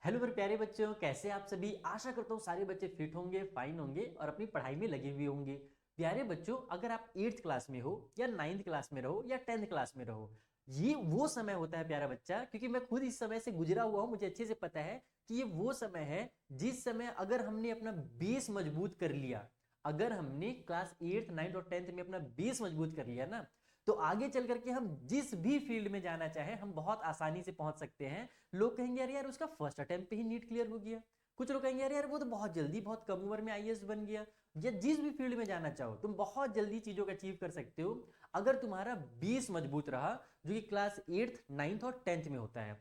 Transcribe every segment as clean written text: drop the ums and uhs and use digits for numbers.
Hello मेरे प्यारे बच्चों, कैसे आप सभी। आशा करता हूँ सारे बच्चे फिट होंगे, फाइन होंगे और अपनी पढ़ाई में लगे हुए होंगे। प्यारे बच्चों, अगर आप 8th क्लास में हो या 9th क्लास में रहो या 10th क्लास में रहो, ये वो समय होता है प्यारा बच्चा, क्योंकि मैं खुद इस समय से गुजरा हुआ हूँ, मुझे अच्छे से पता है कि ये वो समय है जिस समय अगर हमने अपना बेस मजबूत कर लिया, अगर हमने क्लास 8th 9th और 10th में अपना बेस मजबूत कर लिया ना, तो आगे चल करके हम जिस भी फील्ड में जाना चाहें हम बहुत आसानी से पहुंच सकते हैं। लोग कहेंगे यार यार उसका फर्स्ट अटेम्प्ट पे ही नीट क्लियर हो गया। कुछ लोग कहेंगे यार यार वो तो बहुत जल्दी बहुत कम उम्र में आईएएस बन गया। या जिस भी फील्ड में जाना चाहो तुम बहुत जल्दी चीजों को अचीव कर सकते हो, अगर तुम्हारा बेस मजबूत रहा, जो कि क्लास 8th 9th और 10th में होता है।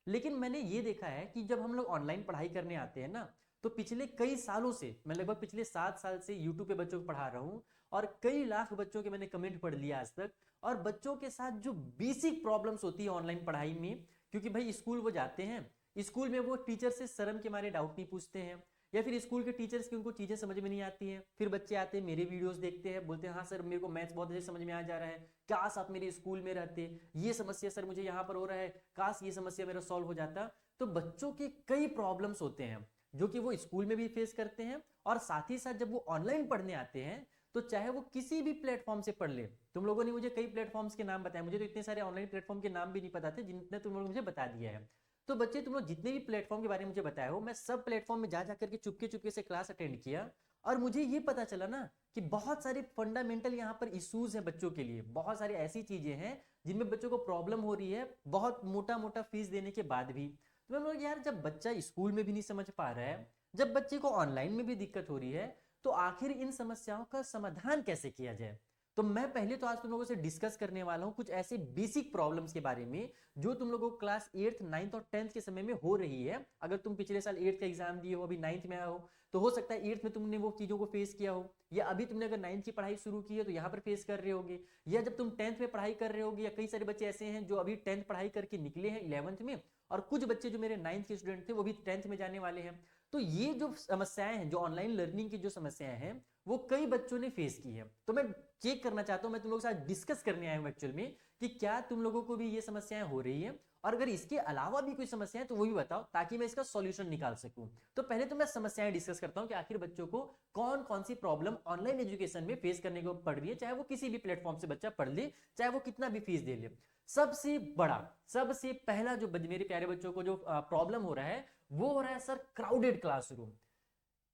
लेकिन मैंने ये देखा है कि जब हम लोग ऑनलाइन पढ़ाई करने आते हैं ना, तो पिछले कई सालों से, मैं लगभग पिछले 7 साल से यूट्यूब पे बच्चों को पढ़ा रहा हूँ, और कई लाख बच्चों के मैंने कमेंट पढ़ लिया आज तक। और बच्चों के साथ जो बेसिक प्रॉब्लम्स होती है ऑनलाइन पढ़ाई में, क्योंकि भाई स्कूल वो जाते हैं, स्कूल में वो टीचर से शर्म के मारे डाउट नहीं पूछते हैं, या फिर स्कूल के टीचर्स की उनको चीजें समझ में नहीं आती हैं। फिर बच्चे आते हैं, मेरे वीडियोस देखते हैं, बोलते हैं हाँ सर मेरे को मैथ्स बहुत अच्छे समझ में आ जा रहा है, काश आप मेरे स्कूल में रहते, ये समस्या सर मुझे यहाँ पर हो रहा है, काश ये समस्या मेरा सॉल्व हो जाता। तो बच्चों के कई प्रॉब्लम्स होते हैं जो कि वो स्कूल में भी फेस करते हैं, और साथ ही साथ जब वो ऑनलाइन पढ़ने आते हैं, तो चाहे वो किसी भी प्लेटफॉर्म से पढ़ ले। तुम लोगों ने मुझे कई प्लेटफॉर्म्स के नाम बताए, मुझे तो इतने सारे ऑनलाइन प्लेटफॉर्म के नाम भी नहीं पता थे जितने तुम लोग मुझे बता दिया है। तो बच्चे तुम लोग जितने भी प्लेटफॉर्म के बारे में मुझे बताए हो, मैं सब प्लेटफॉर्म में जा जा करके चुपके चुपके से क्लास अटेंड किया, और मुझे ये पता चला ना कि बहुत सारे फंडामेंटल यहाँ पर इश्यूज हैं बच्चों के लिए, बहुत सारी ऐसी चीजें हैं जिनमें बच्चों को प्रॉब्लम हो रही है बहुत मोटा मोटा फीस देने के बाद भी। तो मैं बोला यार, जब बच्चा स्कूल में भी नहीं समझ पा रहा है, जब बच्चे को ऑनलाइन में भी दिक्कत हो रही है, तो आखिर इन समस्याओं का समाधान कैसे किया जाए। तो मैं पहले तो आज तुम लोगों से डिस्कस करने वाला हूं कुछ ऐसे बेसिक प्रॉब्लम्स के बारे में जो तुम लोगों को क्लास 8th 9th और 10th के समय में हो रही है। अगर तुम पिछले साल 8th का एग्जाम दिए हो, अभी 9th में आए हो, तो हो सकता है 8th में तुमने वो चीजों को फेस किया हो, या अभी तुमने अगर 9th की पढ़ाई शुरू की है तो यहाँ पर फेस कर रहे होगे, या जब तुम 10th में पढ़ाई कर रहे होगे, या कई सारे बच्चे ऐसे हैं जो अभी 10th पढ़ाई करके निकले हैं 11th में, और कुछ बच्चे जो मेरे 9th के स्टूडेंट थे वो भी 10th में जाने वाले हैं। तो ये जो समस्याएं हैं, जो ऑनलाइन लर्निंग की जो समस्याएं हैं, वो कई बच्चों ने फेस की है। तो मैं चेक करना चाहता हूं, मैं तुम लोगों के साथ डिस्कस करने आया हूं एक्चुअल में, कि क्या तुम लोगों को भी ये समस्याएं हो रही है, और अगर इसके अलावा भी कोई समस्या है तो वो भी बताओ, ताकि मैं इसका सॉल्यूशन निकाल सकूं। तो पहले तो मैं समस्याएं डिस्कस करता हूं कि आखिर बच्चों को कौन कौन सी प्रॉब्लम ऑनलाइन एजुकेशन में फेस करने को पड़ रही है, चाहे वो किसी भी प्लेटफॉर्म से बच्चा पढ़ ले, चाहे वो कितना भी फीस दे ले। सबसे बड़ा, सबसे पहला जो मेरे प्यारे बच्चों को जो प्रॉब्लम हो रहा है, वो हो रहा है सर क्राउडेड क्लासरूम।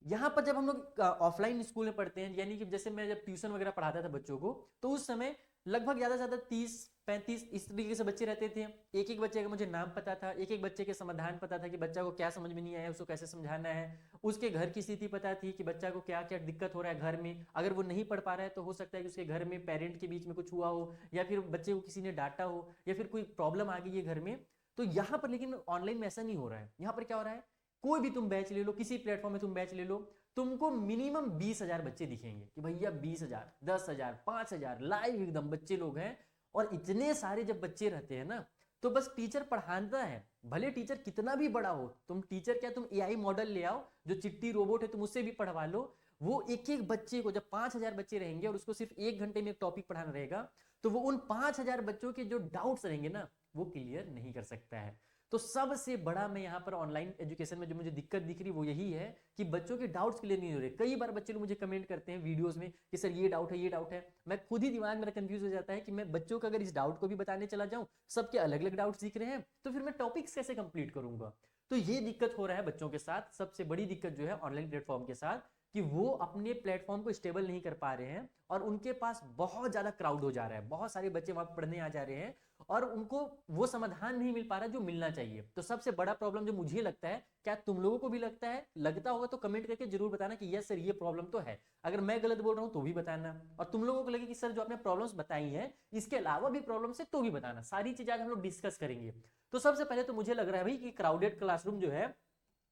यहाँ पर जब हम लोग ऑफलाइन स्कूल में पढ़ते हैं, यानी कि जैसे मैं जब ट्यूशन वगैरह पढ़ाता था बच्चों को, तो उस समय लगभग ज्यादा से ज्यादा 30 35 इस तरीके से बच्चे रहते थे। एक एक बच्चे का मुझे नाम पता था, एक एक बच्चे के समाधान पता था कि बच्चा को क्या समझ में नहीं आया उसको कैसे समझाना है, उसके घर की स्थिति पता थी कि बच्चा को क्या क्या दिक्कत हो रहा है घर में, अगर वो नहीं पढ़ पा रहा है तो हो सकता है कि उसके घर में पेरेंट के बीच में कुछ हुआ हो, या फिर बच्चे को किसी ने डांटा हो, या फिर कोई प्रॉब्लम आ गई है घर में। तो यहाँ पर लेकिन ऑनलाइन में ऐसा नहीं हो रहा है। यहाँ पर क्या हो रहा है, कोई भी तुम बैच ले लो, किसी प्लेटफॉर्म में तुम बैच ले लो, तुमको मिनिमम 20,000 बच्चे दिखेंगे कि भैया 20,000 10,000 5,000 लाइव एकदम बच्चे लोग हैं। और इतने सारे जब बच्चे रहते हैं ना, तो बस टीचर पढ़ाता है, भले टीचर कितना भी बड़ा हो, तुम टीचर क्या, तुम एआई मॉडल ले आओ, जो चिट्टी रोबोट है तुम उससे भी पढ़वा लो, वो एक एक बच्चे को, जब 5,000 बच्चे रहेंगे और उसको सिर्फ 1 घंटे में एक टॉपिक पढ़ाना रहेगा, तो वो उन 5,000 बच्चों के जो डाउट्स रहेंगे ना, वो क्लियर नहीं कर सकता है। तो सबसे बड़ा मैं यहाँ पर ऑनलाइन एजुकेशन में जो मुझे दिक्कत दिख रही वो यही है कि बच्चों के डाउट्स क्लियर नहीं हो रहे। कई बार बच्चे लोग मुझे कमेंट करते हैं वीडियोस में कि सर ये डाउट है ये डाउट है, मैं खुद ही दिमाग मेरा कंफ्यूज हो जाता है कि मैं बच्चों को अगर इस डाउट को भी बताने चला जाऊं, सबके अलग अलग डाउट्स दिख रहे हैं, तो फिर मैं टॉपिक्स कैसे कंप्लीट करूंगा। तो ये दिक्कत हो रहा है बच्चों के साथ। सबसे बड़ी दिक्कत जो है ऑनलाइन प्लेटफॉर्म के साथ, कि वो अपने प्लेटफॉर्म को स्टेबल नहीं कर पा रहे हैं, और उनके पास बहुत ज्यादा क्राउड हो जा रहा है, बहुत सारे बच्चे वहां पढ़ने आ जा रहे हैं, और उनको वो समाधान नहीं मिल पा रहा जो मिलना चाहिए। तो सबसे बड़ा प्रॉब्लम जो मुझे लगता है, क्या तुम लोगों को भी लगता है? लगता होगा तो कमेंट करके जरूर बताना कि यस सर ये प्रॉब्लम तो है। अगर मैं गलत बोल रहा हूं तो भी बताना, और तुम लोगों को लगे कि सर जो आपने प्रॉब्लम्स बताई हैं इसके अलावा भी प्रॉब्लम्स है तो भी बताना। सारी चीजें आज हम लोग डिस्कस करेंगे। तो सबसे पहले तो मुझे लग रहा है भाई कि क्राउडेड क्लासरूम जो है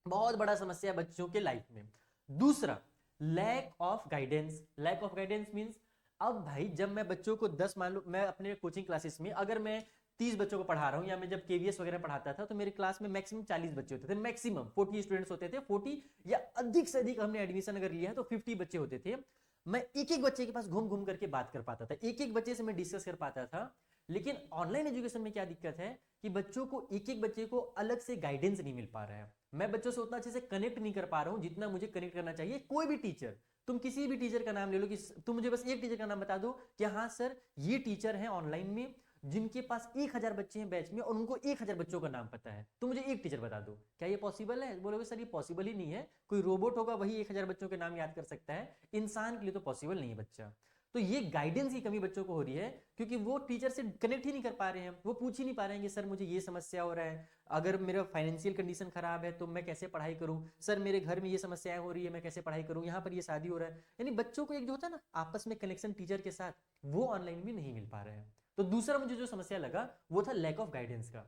बहुत बड़ा समस्या है बच्चों के लाइफ में। दूसरा, lack of guidance. Lack of guidance means, अब भाई जब मैं बच्चों को 10, मान लो मैं अपने कोचिंग क्लासेस में अगर मैं 30 बच्चों को पढ़ा रहा हूं, या मैं जब केवीएस वगैरह पढ़ाता था तो मेरे क्लास में मैक्सिमम 40 बच्चे होते थे, मैक्सिमम 40 स्टूडेंट्स होते थे, 40 या अधिक से अधिक हमने एडमिशन अगर लिया है तो 50 बच्चे होते थे। मैं एक एक बच्चे के पास घूम घूम करके बात कर पाता था, एक एक बच्चे से मैं डिस्कस कर पाता था लेकिन ऑनलाइन एजुकेशन में क्या दिक्कत है कि बच्चों को एक एक बच्चे को अलग से गाइडेंस नहीं मिल पा रहा है। मैं बच्चों से उतना अच्छे से कनेक्ट नहीं कर पा रहा हूं जितना मुझे कनेक्ट करना चाहिए। कोई भी टीचर, तुम किसी भी टीचर का नाम ले लो कि तुम मुझे बस एक टीचर का नाम बता दो कि हाँ सर ये टीचर है ऑनलाइन में जिनके पास 1000 बच्चे हैं बैच में और उनको 1000 बच्चों का नाम पता है, तो मुझे एक टीचर बता दो, क्या ये पॉसिबल है? बोलोगे सर ये पॉसिबल ही नहीं है, कोई रोबोट होगा वही 1000 बच्चों के नाम याद कर सकता है, इंसान के लिए तो पॉसिबल नहीं है बच्चा। तो ये गाइडेंस की कमी बच्चों को हो रही है क्योंकि वो टीचर से कनेक्ट ही नहीं कर पा रहे हैं। वो पूछ ही नहीं पा रहे हैं कि सर मुझे ये समस्या हो रहा है, अगर मेरा फाइनेंशियल कंडीशन खराब है तो मैं कैसे पढ़ाई करूं, सर मेरे घर में ये समस्याएं हो रही है मैं कैसे पढ़ाई करूं, यहाँ पर ये शादी हो रहा है। यानी बच्चों को एक जो होता है ना आपस में कनेक्शन टीचर के साथ, वो ऑनलाइन भी नहीं मिल पा रहे हैं। तो दूसरा मुझे जो समस्या लगा वो था लैक ऑफ गाइडेंस का।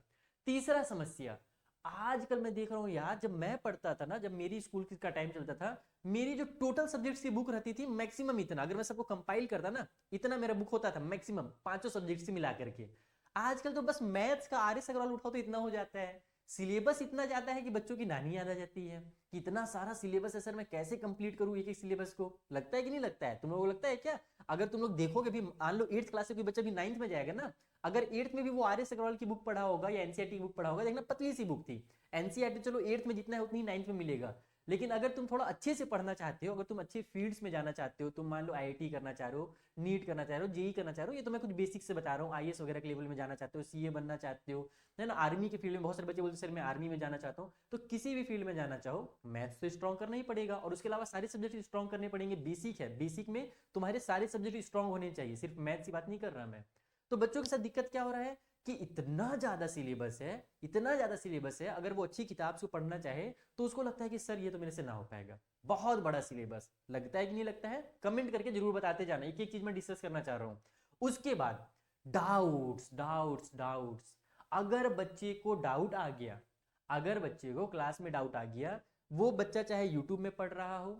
तीसरा समस्या, आजकल मैं देख रहा हूँ यार, जब मैं पढ़ता था ना, जब मेरी स्कूल का टाइम चलता था, मेरी जो टोटल सब्जेक्ट्स की बुक रहती थी मैक्सिमम इतना, अगर मैं सबको कंपाइल करता ना, इतना मेरा बुक होता था मैक्सिमम 5 सब्जेक्ट से मिला करके। आजकल तो बस मैथ्स का आर एस अग्रवाल उठाओ तो इतना हो जाता है। सिलेबस इतना ज्यादा है कि बच्चों की नानी याद आ जाती है कि इतना सारा सिलेबस है सर, मैं कैसे कंप्लीट करूं एक एक सिलेबस को। लगता है कि नहीं लगता है? तुम लोगों को लगता है क्या? अगर तुम लोग देखोगे भी, मान लो 8th क्लास से कोई बच्चा भी 9th में जाएगा ना, अगर 8th में भी वो आर एस अग्रवाल की बुक पढ़ा होगा या एनसीईआरटी की बुक पढ़ा होगा, देखना पतली सी बुक थी। एनसीईआरटी चलो 8th में जितना है उतनी 9th में मिलेगा, लेकिन अगर तुम थोड़ा अच्छे से पढ़ना चाहते हो, अगर तुम अच्छे फील्ड्स में जाना चाहते हो, तुम मान लो आईआईटी करना चाह रहे हो, नीट करना चाह रहे हो, जेई करना चाह रहे हो, ये तो मैं कुछ बेसिक से बता रहा हूँ, आईएएस वगैरह के लेवल में जाना चाहते हो, सीए बनना चाहते हो, है ना, आर्मी के फील्ड में बहुत सारे बच्चे बोलते सर मैं आर्मी में जाना चाहता हूँ, तो किसी भी फील्ड में जाना चाहो मैथ्स तो स्ट्रॉन्ग करना ही पड़ेगा और उसके अलावा सारे सब्जेक्ट स्ट्रॉन्ग करने पड़ेंगे। बेसिक है, बेसिक में तुम्हारे सारे सब्जेक्ट स्ट्रॉन्ग होने चाहिए, सिर्फ मैथ्स की बात नहीं कर रहा मैं। तो बच्चों के साथ दिक्कत क्या हो रहा है कि इतना ज्यादा सिलेबस है, इतना ज्यादा सिलेबस है, अगर वो अच्छी किताब से पढ़ना चाहे तो उसको लगता है कि सर ये तो मेरे से ना हो पाएगा, बहुत बड़ा सिलेबस। लगता है कि नहीं लगता है? कमेंट करके जरूर बताते जाना, एक एक चीज मैं डिस्कस करना चाह रहा हूं। उसके बाद डाउट्स डाउट्स डाउट्स, अगर बच्चे को डाउट आ गया, अगर बच्चे को क्लास में डाउट आ गया, वो बच्चा चाहे यूट्यूब में पढ़ रहा हो,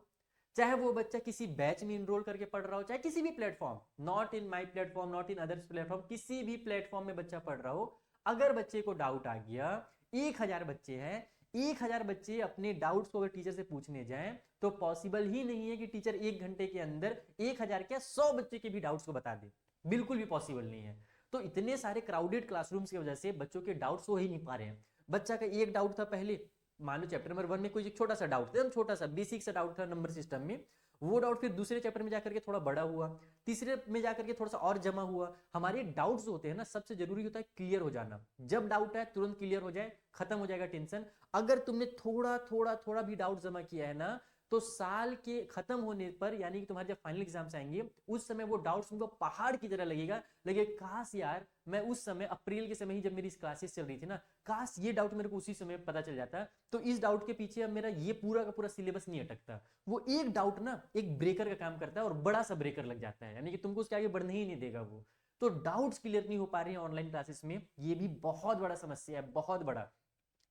चाहे वो बच्चा किसी बैच में इनरोल करके पढ़ रहा हो, चाहे किसी भी platform, not in my platform, not in others platform, किसी भी प्लेटफॉर्म में बच्चा पढ़ रहा हो, अगर बच्चे को डाउट आ गया, 1000 बच्चे हैं, 1000 बच्चे अपने डाउट्स को अगर टीचर से पूछने जाएं तो पॉसिबल ही नहीं है कि टीचर 1 घंटे के अंदर 1000 क्या 100 बच्चे के भी डाउट्स को बता दे, बिल्कुल भी पॉसिबल नहीं है। तो इतने सारे क्राउडेड क्लासरूम्स की वजह से बच्चों के डाउट्स हो ही नहीं पा रहे हैं। बच्चा का एक डाउट था पहले, मान लो चैप्टर नंबर 1 में कोई एक छोटा सा डाउट था, एकदम छोटा सा बेसिक सा डाउट था नंबर सिस्टम में, वो डाउट फिर दूसरे चैप्टर में जाकर के थोड़ा बड़ा हुआ, तीसरे में जाकर के थोड़ा सा और जमा हुआ। हमारे डाउट्स होते हैं ना, सबसे जरूरी होता है क्लियर हो जाना। जब डाउट है तुरंत क्लियर हो जाए, खत्म हो जाएगा टेंशन। अगर तुमने थोड़ा थोड़ा थोड़ा भी डाउट जमा किया है ना, तो साल के खत्म होने पर, यानी कि तुम्हारे जब फाइनल एग्जाम्स आएंगे उस समय वो डाउट्स तुमको पहाड़ की तरह लगेगा, लगे काश यार मैं उस समय अप्रैल के समय ही जब मेरी क्लासेस चल रही थी ना, काश ये डाउट मेरे को उसी समय पता चल जाता, तो इस डाउट के पीछे अब मेरा ये पूरा का पूरा सिलेबस नहीं अटकता। वो एक डाउट ना एक ब्रेकर का काम करता है और बड़ा सा ब्रेकर लग जाता है, यानी कि तुमको उसके आगे बढ़ने ही नहीं देगा वो। तो डाउट्स क्लियर नहीं हो पा रही है ऑनलाइन क्लासेस में, ये भी बहुत बड़ा समस्या है, बहुत बड़ा।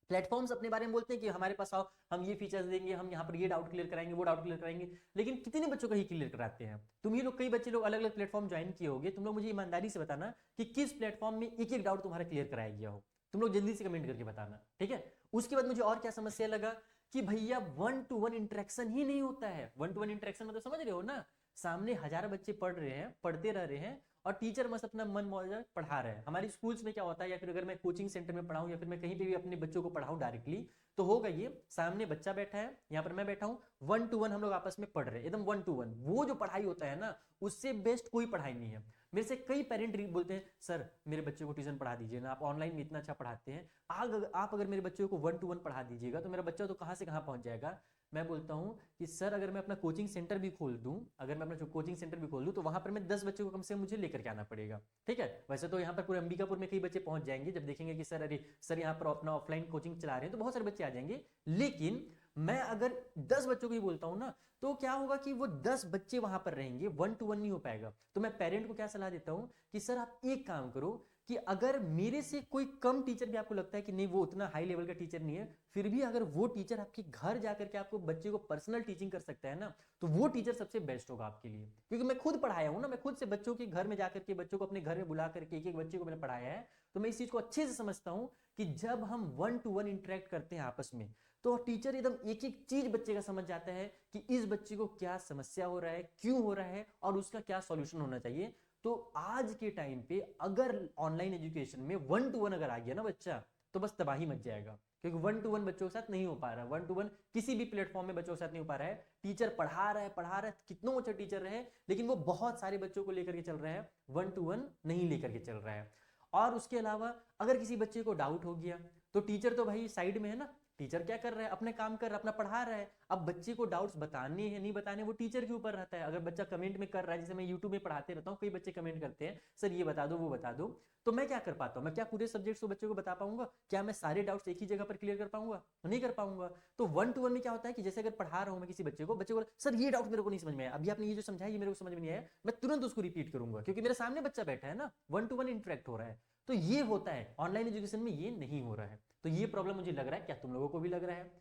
प्लेटफॉर्म्स अपने बारे में बोलते हैं कि हमारे पास आओ, हम ये फीचर्स देंगे, हम यहाँ पर ये डाउट क्लियर कराएंगे, वो डाउट क्लियर कराएंगे, लेकिन कितने बच्चों का ही क्लियर कराते हैं? तुम ही लोग, कई बच्चे लोग अलग अलग प्लेटफॉर्म ज्वाइन किए होंगे, तुम लोग मुझे ईमानदारी से बताना कि किस प्लेटफॉर्म में एक एक डाउट तुम्हारा क्लियर कराया गया हो। तुम लोग जल्दी से कमेंट करके बताना, ठीक है? उसके बाद मुझे और क्या समस्या लगा कि भैया 1-to-1 इंटरेक्शन ही नहीं होता है। 1-to-1 इंटरेक्शन मतलब समझ रहे हो ना, सामने 1000 बच्चे पढ़ रहे हैं, पढ़ते रह रहे हैं और टीचर बस अपना मन मौजा पढ़ा रहे हैं। हमारी स्कूल्स में क्या होता है, या फिर अगर मैं कोचिंग सेंटर में पढ़ाऊं या फिर मैं कहीं पे भी अपने बच्चों को पढ़ाऊं डायरेक्टली, तो होगा ये, सामने बच्चा बैठा है, यहाँ पर मैं बैठा हूँ, 1-to-1 हम लोग आपस में पढ़ रहे हैं, एकदम 1-to-1। वो जो पढ़ाई होता है ना, उससे बेस्ट कोई पढ़ाई नहीं है। मेरे से कई पेरेंट बोलते हैं सर मेरे बच्चे को ट्यूशन पढ़ा दीजिए ना, आप ऑनलाइन में इतना अच्छा पढ़ाते हैं, आप अगर मेरे बच्चों को 1-to-1 पढ़ा दीजिएगा तो मेरा बच्चा तो कहाँ से कहाँ पहुंच जाएगा। मैं बोलता हूँ कि सर अगर मैं अपना कोचिंग सेंटर भी खोल दूं, अगर मैं अपना कोचिंग सेंटर भी खोल दूं तो वहां पर मैं 10 बच्चों को कम से कम मुझे लेकर के आना पड़ेगा, ठीक है? वैसे तो यहाँ पर पूरे अंबिकापुर में कई बच्चे पहुंच जाएंगे, जब देखेंगे कि सर अरे सर यहाँ पर अपना ऑफलाइन कोचिंग चला रहे हैं तो बहुत सारे बच्चे आ जाएंगे। लेकिन मैं अगर 10 बच्चों को ही बोलता हूँ ना, तो क्या होगा कि वो 10 बच्चे वहां पर रहेंगे, 1-to-1 नहीं हो पाएगा। तो मैं पेरेंट को क्या सलाह देता हूँ कि सर आप एक काम करो कि अगर मेरे से कोई कम टीचर भी आपको लगता है कि नहीं वो उतना हाई लेवल का टीचर नहीं है, फिर भी अगर वो टीचर आपके घर जाकर के आपको बच्चे को पर्सनल टीचिंग कर सकता है ना, तो वो टीचर सबसे बेस्ट होगा आपके लिए। क्योंकि मैं खुद पढ़ाया हूं ना, मैं खुद से बच्चों के घर में जाकर के बच्चों को अपने घर में बुला करके एक एक बच्चे को मैंने पढ़ाया है, तो मैं इस चीज को अच्छे से समझता हूं कि जब हम 1-to-1 इंटरेक्ट करते हैं आपस में, तो टीचर एकदम एक एक चीज बच्चे का समझ जाता है कि इस बच्चे को क्या समस्या हो रहा है, क्यों हो रहा है और उसका क्या सॉल्यूशन होना चाहिए। तो आज के टाइम पे अगर ऑनलाइन एजुकेशन में 1-to-1 अगर आ गया ना बच्चा, तो बस तबाही मच जाएगा, क्योंकि 1-to-1 बच्चों के साथ नहीं हो पा रहा, 1-to-1 किसी भी प्लेटफॉर्म में बच्चों के साथ नहीं हो पा रहा है। टीचर पढ़ा रहा है, कितना अच्छा टीचर रहे, लेकिन वो बहुत सारे बच्चों को लेकर के चल रहा है, 1-to-1 नहीं लेकर के चल रहा है। और उसके अलावा अगर किसी बच्चे को डाउट हो गया, तो टीचर तो भाई साइड में है ना, टीचर क्या कर रहा है, अपने काम कर रहा है, अपना पढ़ा रहा है। अब बच्चे को डाउट्स बताने हैं नहीं बताने, वो टीचर के ऊपर रहता है। अगर बच्चा कमेंट में कर रहा है, जैसे मैं यूट्यूब में पढ़ाते रहता हूँ, कई बच्चे कमेंट करते हैं, सर ये बता दो वो बता दो, तो मैं क्या कर पाता हूँ, मैं क्या पूरे सब्जेक्ट्स को बच्चों को बता पाऊंगा? क्या मैं सारे डाउट्स एक ही जगह पर क्लियर कर पाऊंगा? नहीं कर पाऊंगा। तो 1-to-1 में क्या होता है कि जैसे अगर पढ़ा रहा हूँ मैं किसी बच्चे को, बच्चे को सर ये डाउट मेरे को नहीं समझ में आया, अभी आपने ये जो समझाया ये मेरे को समझ में नहीं आया, मैं तुरंत उसको रिपीट करूंगा, क्योंकि मेरे सामने बच्चा बैठा है ना, 1-to-1 इंटरेक्ट हो रहा है। तो ये होता है ऑनलाइन एजुकेशन में, ये नहीं हो रहा है। तो ये प्रॉब्लम मुझे लग रहा है, क्या तुम लोगों को भी लग रहा है?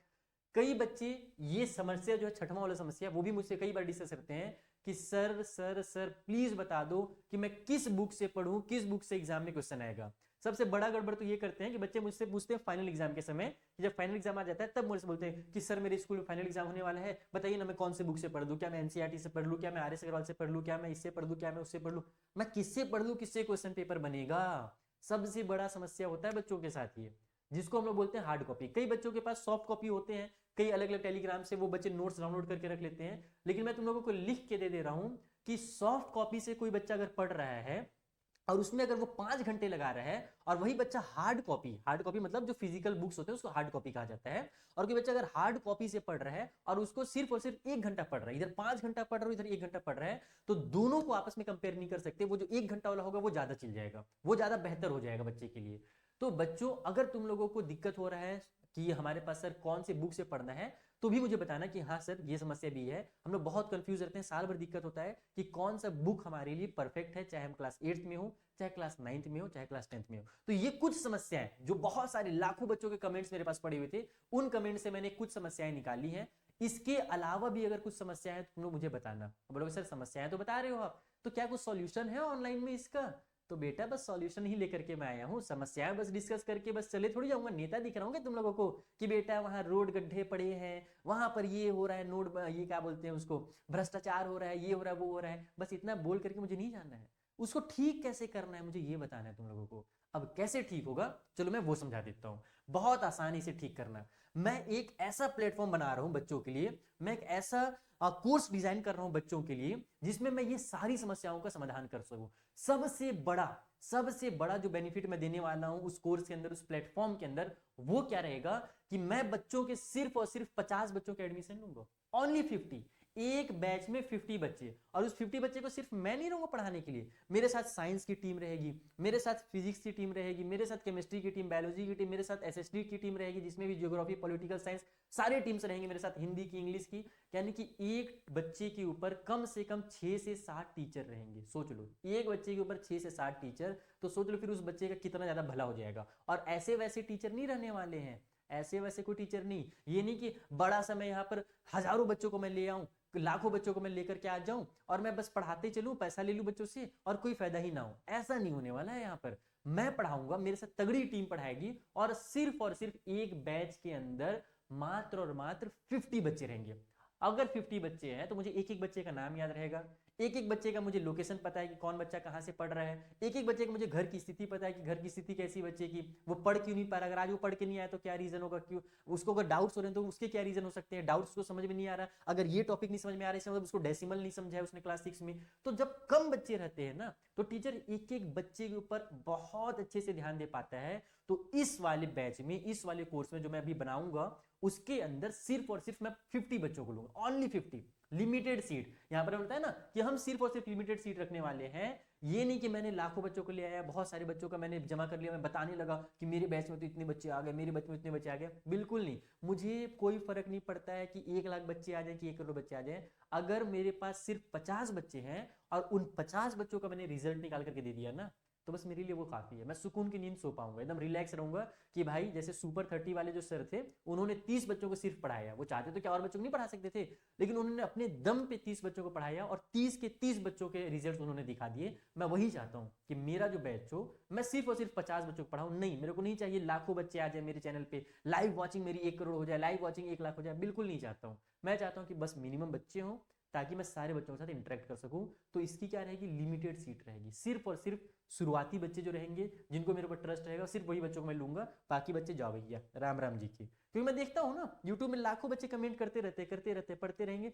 कई बच्चे ये समस्या जो है, छठवां वाला समस्या, वो भी मुझसे कई बार डिस्कस करते हैं कि सर प्लीज बता दो कि मैं किस बुक से पढ़ूं, किस बुक से एग्जाम में क्वेश्चन आएगा। सबसे बड़ा गड़बड़ तो ये करते हैं कि बच्चे मुझसे पूछते हैं फाइनल एग्जाम के समय, कि जब फाइनल एग्जाम आ जाता है तब मुझसे बोलते हैं कि सर मेरे स्कूल में फाइनल एग्जाम होने वाला है, बताइए ना मैं कौन से बुक से पढ़ लूं, क्या मैं एनसीईआरटी से पढ़ लूं, क्या मैं आर.एस. अग्रवाल से पढ़ लूं, क्या मैं इससे पढ़ लूं, क्या मैं उससे पढ़ लूं, मैं किससे पढ़ लूं, किससे क्वेश्चन पेपर बनेगा? सबसे बड़ा समस्या होता है बच्चों के साथ ये, जिसको हम लोग बोलते हैं हार्ड कॉपी। कई बच्चों के पास सॉफ्ट कॉपी होते हैं, कई अलग अलग टेलीग्राम से वो बच्चे नोट्स डाउनलोड करके रख लेते हैं, लेकिन मैं तुम लोगों को लिख के दे दे रहा हूं कि सॉफ्ट कॉपी से कोई बच्चा अगर पढ़ रहा है और उसमें अगर वो 5 घंटे लगा रहा है, और वही बच्चा हार्ड कॉपी मतलब जो फिजिकल बुक्स होते हैं उसको हार्ड कॉपी कहा जाता है, और कोई बच्चा अगर हार्ड कॉपी से पढ़ रहा है और उसको सिर्फ और सिर्फ 1 घंटा पढ़ रहा है, इधर 5 घंटा पढ़ रहा है, इधर 1 घंटा पढ़ रहा है, तो दोनों को आपस में कंपेयर नहीं कर सकते। वो जो 1 घंटा वाला होगा वो ज्यादा चल जाएगा, वो ज्यादा बेहतर हो जाएगा बच्चे के लिए। तो बच्चों, अगर तुम लोगों को दिक्कत हो रहा है कि हमारे पास सर कौन से बुक से पढ़ना है, तो भी मुझे बताना कि हाँ सर ये समस्या भी है। हम लोग बहुत कंफ्यूज रहते हैं, साल भर दिक्कत होता है कि कौन सा बुक हमारे लिए परफेक्ट है, चाहे हम क्लास 8th में हो, चाहे क्लास 9th में हो, चाहे क्लास 10th में हो। तो ये कुछ समस्याएं जो बहुत सारे लाखों बच्चों के कमेंट्स मेरे पास पड़े हुए थे, उन कमेंट से मैंने कुछ समस्याएं निकाली हैं। इसके अलावा भी अगर कुछ समस्या है तो तुम लोग मुझे बताना। बोलोगे सर समस्याएं तो बता रहे हो आप, तो क्या कुछ सॉल्यूशन है ऑनलाइन में इसका? तो बेटा बस सॉल्यूशन ही लेकर के मैं आया हूँ, समस्याएं बस डिस्कस करके बस चले थोड़ी जाऊंगा। नेता दिख रहा हूँ तुम लोगों को कि बेटा वहां रोड गड्ढे पड़े हैं, वहां पर ये हो रहा है, नोट ये क्या बोलते हैं उसको, भ्रष्टाचार हो रहा है, ये हो रहा है, वो हो रहा है, बस इतना बोल करके मुझे नहीं जानना है। उसको ठीक कैसे करना है मुझे ये बताना है तुम लोगों को। अब कैसे ठीक होगा, चलो मैं वो समझा देता हूँ। बहुत आसानी से ठीक करना, मैं एक ऐसा प्लेटफॉर्म बना रहा हूँ बच्चों के लिए, मैं एक ऐसा कोर्स डिजाइन कर रहा हूं बच्चों के लिए, जिसमें मैं ये सारी समस्याओं का समाधान कर सकूं। सबसे बड़ा जो बेनिफिट मैं देने वाला हूं उस कोर्स के अंदर, उस प्लेटफॉर्म के अंदर, वो क्या रहेगा कि मैं बच्चों के सिर्फ और सिर्फ 50 बच्चों के एडमिशन लूंगा, ओनली 50। एक बैच में 50 बच्चे, और उस 50 बच्चे को सिर्फ मैं नहीं रहूंगा पढ़ाने के लिए, मेरे साथ साइंस की टीम रहेगी, मेरे साथ फिजिक्स की टीम रहेगी, मेरे साथ केमिस्ट्री की टीम, बायोलॉजी की टीम, मेरे साथ एसएसटी की टीम रहेगी, जिसमें भी ज्योग्राफी, पॉलिटिकल साइंस, सारे टीम्स रहेंगे मेरे साथ, हिंदी की, इंग्लिश की। यानी कि एक बच्चे के ऊपर कम से कम 6 से 7 टीचर रहेंगे। सोच लो, एक बच्चे के ऊपर 6 से 7 टीचर, तो सोच लो फिर उस बच्चे का कितना ज्यादा भला हो जाएगा। और ऐसे वैसे टीचर नहीं रहने वाले हैं, ऐसे वैसे कोई टीचर नहीं। ये नहीं कि बड़ा सा मैं यहाँ पर हजारों बच्चों को मैं ले आऊं, लाखों बच्चों को मैं लेकर के आ जाऊं और मैं बस पढ़ाते चलूं, पैसा ले लूं बच्चों से और कोई फायदा ही ना हो। ऐसा नहीं होने वाला है। यहाँ पर मैं पढ़ाऊंगा, मेरे साथ तगड़ी टीम पढ़ाएगी, और सिर्फ एक बैच के अंदर मात्र और मात्र 50 बच्चे रहेंगे। अगर 50 बच्चे हैं तो मुझे एक एक बच्चे का नाम याद रहेगा, एक एक बच्चे का मुझे लोकेशन पता है कि कौन बच्चा कहाँ से पढ़ रहा है, एक एक बच्चे का मुझे घर की स्थिति पता है कि घर की स्थिति कैसी बच्चे की, वो पढ़ क्यों नहीं पा रहा, अगर आज वो पढ़ के नहीं आया तो क्या रीजन होगा, क्यों उसको अगर डाउट्स हो रहे हैं तो उसके क्या रीजन हो सकते हैं, डाउट्स को समझ में नहीं आ रहा, अगर ये टॉपिक नहीं समझ में आ रहा है मतलब उसको डेसिमल नहीं समझा है उसने क्लास 6 में। तो जब कम बच्चे रहते हैं ना, तो टीचर एक एक बच्चे के ऊपर बहुत अच्छे से ध्यान दे पाता है। तो इस वाले बैच में, इस वाले कोर्स में जो मैं अभी बनाऊंगा, उसके अंदर सिर्फ और सिर्फ मैं 50 बच्चों को लूंगा, ओनली 50, लिमिटेड सीट। यहां पर बताया ना कि हम सिर्फ और सिर्फ लिमिटेड सीट रखने वाले हैं। ये नहीं कि मैंने लाखों बच्चों को ले आया, बहुत सारे बच्चों का मैंने जमा कर लिया, मैं बताने लगा कि मेरे बैच में तो इतने बच्चे आ गए, मेरे बैच में इतने बच्चे आ गए। बिल्कुल नहीं, मुझे कोई फर्क नहीं पड़ता है कि 1 लाख बच्चे आ जाए कि 1 करोड़ बच्चे आ जाए। अगर मेरे पास सिर्फ 50 बच्चे हैं और उन 50 बच्चों का मैंने रिजल्ट निकाल करके दे दिया ना, तो बस मेरे लिए वो काफी है। मैं सुकून की नींद सो पाऊंगा, एकदम रिलैक्स रहूंगा कि भाई जैसे सुपर 30 वाले जो सर थे, उन्होंने 30 बच्चों को सिर्फ पढ़ाया। वो चाहते तो क्या और बच्चों को नहीं पढ़ा सकते थे, लेकिन उन्होंने अपने दम पे 30 बच्चों को पढ़ाया और 30 के 30 बच्चों के रिजल्ट उन्होंने दिखा दिए। मैं वही चाहता हूँ कि मेरा जो बैच हो, मैं सिर्फ और सिर्फ 50 बच्चों को पढ़ाऊं। नहीं, मेरे को नहीं चाहिए लाखों बच्चे आ जाए मेरे चैनल पे, लाइव वॉचिंग मेरी 1 करोड़ हो जाए, लाइव वॉचिंग 1 लाख हो जाए, बिल्कुल नहीं चाहता हूँ। मैं चाहता हूँ कि बस मिनिमम बच्चे हों, ताकि मैं सारे बच्चों के साथ इंटरेक्ट कर सकूं। तो इसकी क्या रहेगी, लिमिटेड सीट रहेगी, सिर्फ और सिर्फ शुरुआती बच्चे जो रहेंगे जिनको मेरे ऊपर ट्रस्ट रहेगा सिर्फ वही बच्चों को मैं लूंगा, बाकी बच्चे जाओ भैया राम राम जी की। क्योंकि मैं देखता हूँ ना यूट्यूब में लाखों बच्चे कमेंट करते रहते पढ़ते रहेंगे,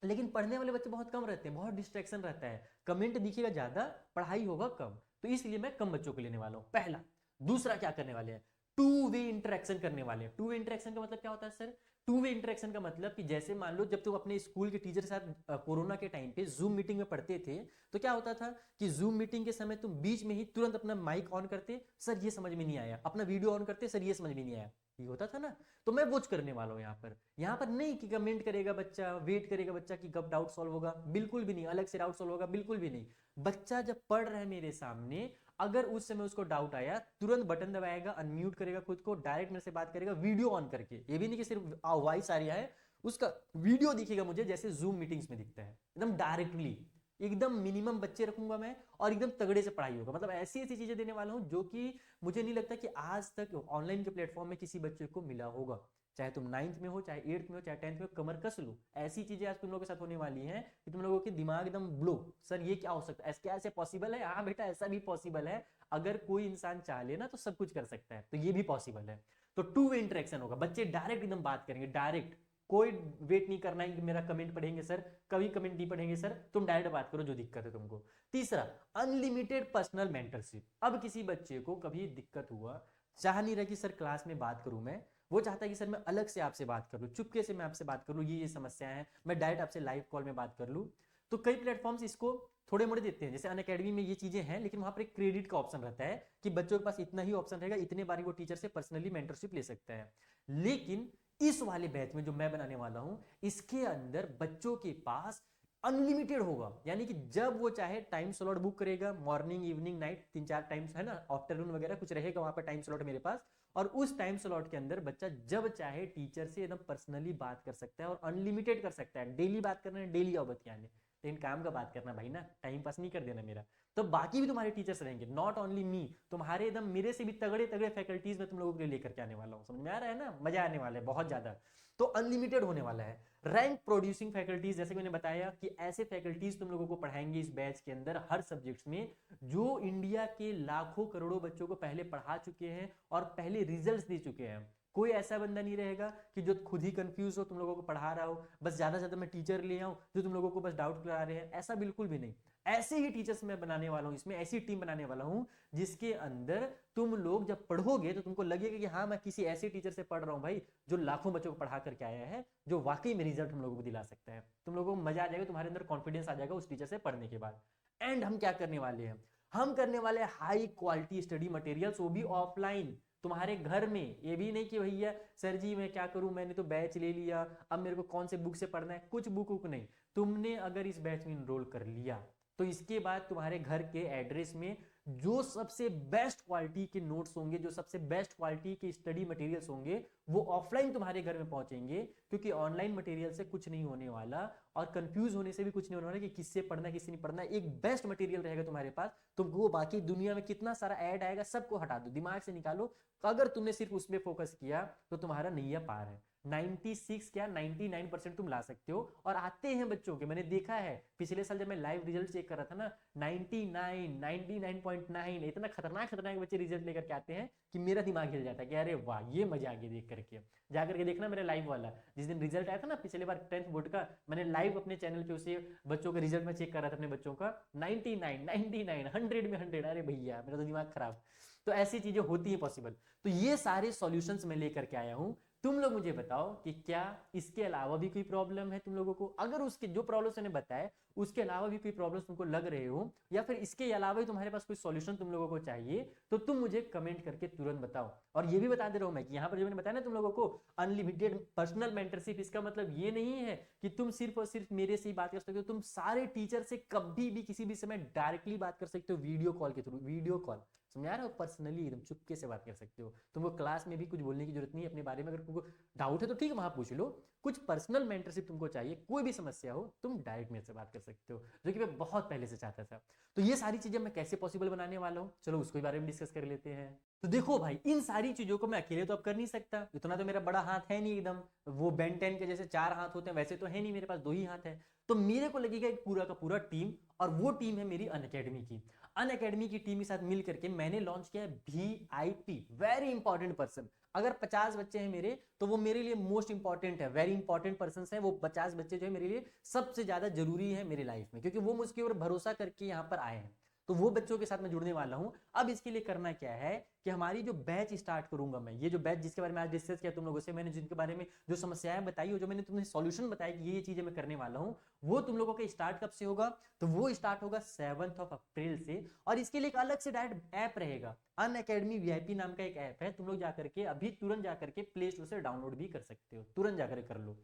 लेकिन पढ़ने वाले बच्चे बहुत कम रहते हैं, बहुत डिस्ट्रैक्शन रहता है, कमेंट दिखेगा ज्यादा, पढ़ाई होगा कम। तो इसलिए मैं कम बच्चों को लेने वाला हूँ, पहला। दूसरा क्या करने वाले हैं, टू वे इंटरेक्शन करने वाले हैं। टू वे इंटरेक्शन का मतलब क्या होता है सर, टू वे इंटरेक्शन का मतलब कि जैसे मान लो जब तुम अपने स्कूल के टीचर के साथ कोरोना के टाइम पे जूम मीटिंग में पढ़ते थे, तो क्या होता था कि जूम मीटिंग के समय तुम बीच में ही तुरंत अपना माइक ऑन करते, सर ये समझ में नहीं आया, अपना वीडियो ऑन करते, सर ये समझ में नहीं आया, ये होता था ना। तो मैं वो करने वाला हूँ यहाँ पर नहीं कि कमेंट करेगा बच्चा, वेट करेगा बच्चा कि कब डाउट सॉल्व होगा, बिल्कुल भी नहीं, अलग से डाउट सॉल्व होगा, बिल्कुल भी नहीं। बच्चा जब पढ़ रहा है मेरे सामने, अगर उस समय उसको डाउट आया, तुरंत बटन दबाएगा, अनम्यूट करेगा खुद को, डायरेक्ट मेरे से बात करेगा वीडियो ऑन करके, ये भी नहीं कि सिर्फ वॉइस आ रहा है, उसका वीडियो दिखेगा मुझे जैसे जूम मीटिंग्स में दिखता है, एकदम डायरेक्टली, एकदम मिनिमम बच्चे रखूंगा मैं, और एकदम तगड़े से पढ़ाई होगा। मतलब ऐसी ऐसी चीजें देने वाला हूं जो कि मुझे नहीं लगता कि आज तक ऑनलाइन के प्लेटफॉर्म में किसी बच्चे को मिला होगा। चाहे तुम 9th में हो, चाहे 8th में हो, चाहे 10th में हो, कमर कस लो, ऐसी चीजें आज तुम लोगों के साथ होने वाली हैं कि तुम लोगों के दिमाग एकदम ब्लो, सर ये क्या हो सकता है, क्या ऐसे पॉसिबल है, हाँ बेटा ऐसा भी पॉसिबल है, अगर कोई इंसान चाह ले ना तो सब कुछ कर सकता है, तो ये भी पॉसिबल है। तो टू वे इंटरेक्शन होगा, बच्चे डायरेक्ट एकदम बात करेंगे, डायरेक्ट, कोई वेट नहीं करना है कि मेरा कमेंट पढ़ेंगे सर, कभी कमेंट नहीं पढ़ेंगे सर, तुम डायरेक्ट बात करो जो दिक्कत है तुमको। तीसरा, अनलिमिटेड पर्सनल मेंटरशिप। अब किसी बच्चे को कभी दिक्कत हुआ, चाह नहीं रहा कि सर क्लास में बात करूं मैं, वो चाहता है कि सर मैं अलग से आपसे बात कर लूं, चुपके से मैं आपसे बात कर लूं, ये समस्या है, मैं डायरेक्ट आपसे लाइव कॉल में बात कर लूं। तो कई प्लेटफॉर्म्स इसको थोड़े मोड़े देते हैं, जैसे अनअकैडमी में ये चीजें हैं, लेकिन वहां पर एक क्रेडिट का ऑप्शन रहता है कि बच्चों के पास इतना ही ऑप्शन रहेगा, इतने बार वो टीचर से पर्सनली मेंटरशिप ले सकता है। लेकिन इस वाले बैच में जो मैं बनाने वाला हूं, इसके अंदर बच्चों के पास अनलिमिटेड होगा, यानी कि जब वो चाहे टाइम स्लॉट बुक करेगा, मॉर्निंग इवनिंग नाइट 3-4 टाइम्स है ना, आफ्टरनून वगैरह कुछ रहेगा वहां पर टाइम स्लॉट मेरे पास, और उस टाइम स्लॉट के अंदर बच्चा जब चाहे टीचर से एकदम पर्सनली बात कर सकता है, और अनलिमिटेड कर सकता है। डेली बात करना है, डेली आओ बतियाने, लेकिन काम का बात करना भाई ना, टाइम पास नहीं कर देना मेरा। तो बाकी भी तुम्हारे टीचर्स रहेंगे, नॉट ओनली मी, तुम्हारे एकदम मेरे से भी तगड़े तगड़े फैकल्टीज में तुम लोगों के लिए लेकर के आने वाला हूँ, समझ में आ रहा है ना, मजा आने वाला है बहुत ज्यादा। तो अनलिमिटेड होने वाला है। रैंक प्रोड्यूसिंग फैकल्टीज, जैसे मैंने बताया कि ऐसे फैकल्टीज तुम लोगों को पढ़ाएंगे इस बैच के अंदर हर सब्जेक्ट्स में, जो इंडिया के लाखों करोड़ों बच्चों को पहले पढ़ा चुके हैं और पहले रिजल्ट्स दे चुके हैं। कोई ऐसा बंदा नहीं रहेगा कि जो खुद ही कंफ्यूज हो, तुम लोगों को पढ़ा रहा हो, बस ज्यादा से ज्यादा मैं टीचर ले आऊं जो तुम लोगों को बस डाउट करा रहे हैं, ऐसा बिल्कुल भी नहीं। ऐसे ही टीचर्स मैं बनाने वाला हूं, इसमें ऐसी टीम बनाने वाला हूं जिसके अंदर तुम लोग जब पढ़ोगे तो तुमको लगेगा कि हाँ मैं किसी ऐसे टीचर से पढ़ रहा हूँ भाई, जो लाखों बच्चों को पढ़ा करके आया है, जो वाकई में रिजल्ट हम लोगों को दिला सकता है। तुम लोगों को मजा आ जाएगा, तुम्हारे अंदर कॉन्फिडेंस आ जाएगा उस टीचर से पढ़ने के बाद। एंड हम क्या करने वाले हैं, हम करने वाले हैं हाई क्वालिटी स्टडी मटेरियल्स, वो भी ऑफलाइन, तुम्हारे घर में। ये भी नहीं कि भैया सर जी मैं क्या करूं, मैंने तो बैच ले लिया, अब मेरे को कौन से बुक से पढ़ना है, कुछ बुक वुक नहीं। तुमने अगर इस बैच में इनरोल कर लिया तो इसके बाद तुम्हारे घर के एड्रेस में जो सबसे बेस्ट क्वालिटी के नोट्स होंगे, जो सबसे बेस्ट क्वालिटी के स्टडी मटेरियल्स होंगे, वो ऑफलाइन तुम्हारे घर में पहुंचेंगे, क्योंकि ऑनलाइन मटेरियल से कुछ नहीं होने वाला, और कंफ्यूज होने से भी कुछ नहीं होने वाला कि किससे पढ़ना है किससे नहीं पढ़ना है। एक बेस्ट मटेरियल रहेगा तुम्हारे पास, तुमको बाकी दुनिया में कितना सारा ऐड आएगा सबको हटा दो, दिमाग से निकालो। अगर तुमने सिर्फ उसमें फोकस किया तो तुम्हारा नैया पार है। 96 क्या 99% तुम ला सकते हो। और आते हैं बच्चों के, मैंने देखा है पिछले साल जब मैं लाइव रिजल्ट चेक कर रहा था ना, 99 99.9 इतना खतरनाक खतरनाक बच्चे रिजल्ट लेकर के आते हैं कि मेरा दिमाग हिल जाता है कि अरे वाह ये मजा आ गया देख करके। जाकर के देखना मेरा लाइव वाला, जिस दिन रिजल्ट आया था ना पिछले बार 10th बोर्ड का, मैंने लाइव अपने चैनल पे उसे बच्चों का रिजल्ट में चेक कर रहा था अपने बच्चों का, 99 99 100 में 100, अरे भैया मेरा तो दिमाग खराब। तो ऐसी चीजें होती हैं पॉसिबल। तो ये सारे सॉल्यूशंस मैं लेकर के आया हूं। तुम लोग मुझे बताओ कि क्या इसके अलावा भी कोई प्रॉब्लम है तुम लोगों को, अगर उसके जो प्रॉब्लम्स मैंने बताए उसके अलावा भी कोई प्रॉब्लम्स तुमको लग रहे हो, या फिर इसके अलावा ही तुम्हारे पास कोई सॉल्यूशन तुम लोगों को चाहिए, तो तुम मुझे कमेंट करके तुरंत बताओ। और ये भी बता दे रहा हूं मैं कि यहाँ पर जो मैंने बताया ना तुम लोगों को अनलिमिटेड पर्सनल मेंटरशिप, इसका मतलब ये नहीं है कि तुम सिर्फ और सिर्फ मेरे से ही बात कर सकते हो, तुम सारे टीचर से कभी भी किसी भी समय डायरेक्टली बात कर सकते हो, वीडियो कॉल के थ्रू, वीडियो कॉल समझा रहे हो, पर्सनली एकदम चुपके से बात कर सकते हो। तुमको क्लास में भी कुछ बोलने की जरूरत नहीं है अपने बारे में, अगर तुमको डाउट है तो ठीक है वहां पूछ लो, कुछ पर्सनल मेंटरशिप तुमको चाहिए, कोई भी समस्या हो तुम डायरेक्ट मेरे से बात कर सकते हो, जो कि मैं बहुत पहले से चाहता था। तो ये सारी चीजें मैं कैसे पॉसिबल बनाने वाला हूँ, चलो उसके बारे में डिस्कस कर लेते हैं। तो देखो भाई, इन सारी चीजों को मैं अकेले तो अब कर नहीं सकता, इतना तो मेरा बड़ा हाथ है नहीं एकदम, वो बेन 10 के जैसे 4 हाथ होते हैं वैसे तो है नहीं, मेरे पास 2 ही हाथ है। तो मेरे को लगेगा एक पूरा का पूरा टीम, और वो टीम है मेरी अनअकैडमी की। अनअकैडमी की टीम के साथ मिल करके मैंने लॉन्च किया है VIP, वेरी इंपॉर्टेंट पर्सन। अगर 50 बच्चे हैं मेरे, तो वो मेरे लिए मोस्ट इंपॉर्टेंट है, वेरी इंपॉर्टेंट पर्सन है वो 50 बच्चे जो है मेरे लिए सबसे ज्यादा जरूरी है मेरी लाइफ में, क्योंकि वो मुझके ऊपर भरोसा करके यहाँ पर आए हैं। तो वो बच्चों के साथ मैं जुड़ने वाला हूं। अब इसके लिए करना क्या है कि हमारी जो बैच स्टार्ट करूंगा मैं, ये जो बैच जिसके बारे में आज डिस्कस किया तुम लोगों से, मैंने जिनके बारे में जो समस्याएं बताई हो, जो मैंने तुम्हें सॉल्यूशन बताया कि ये चीजें मैं करने वाला हूं, वो तुम लोगों का स्टार्ट कब से होगा? तो वो स्टार्ट होगा 7 अप्रैल से। और इसके लिए एक अलग से डायरेक्ट ऐप रहेगा, अनअकैडमी VIP नाम का एक ऐप है, तुम लोग जाकर के अभी तुरंत जाकर के प्ले स्टोर से डाउनलोड भी कर सकते हो, तुरंत जाकर कर लो।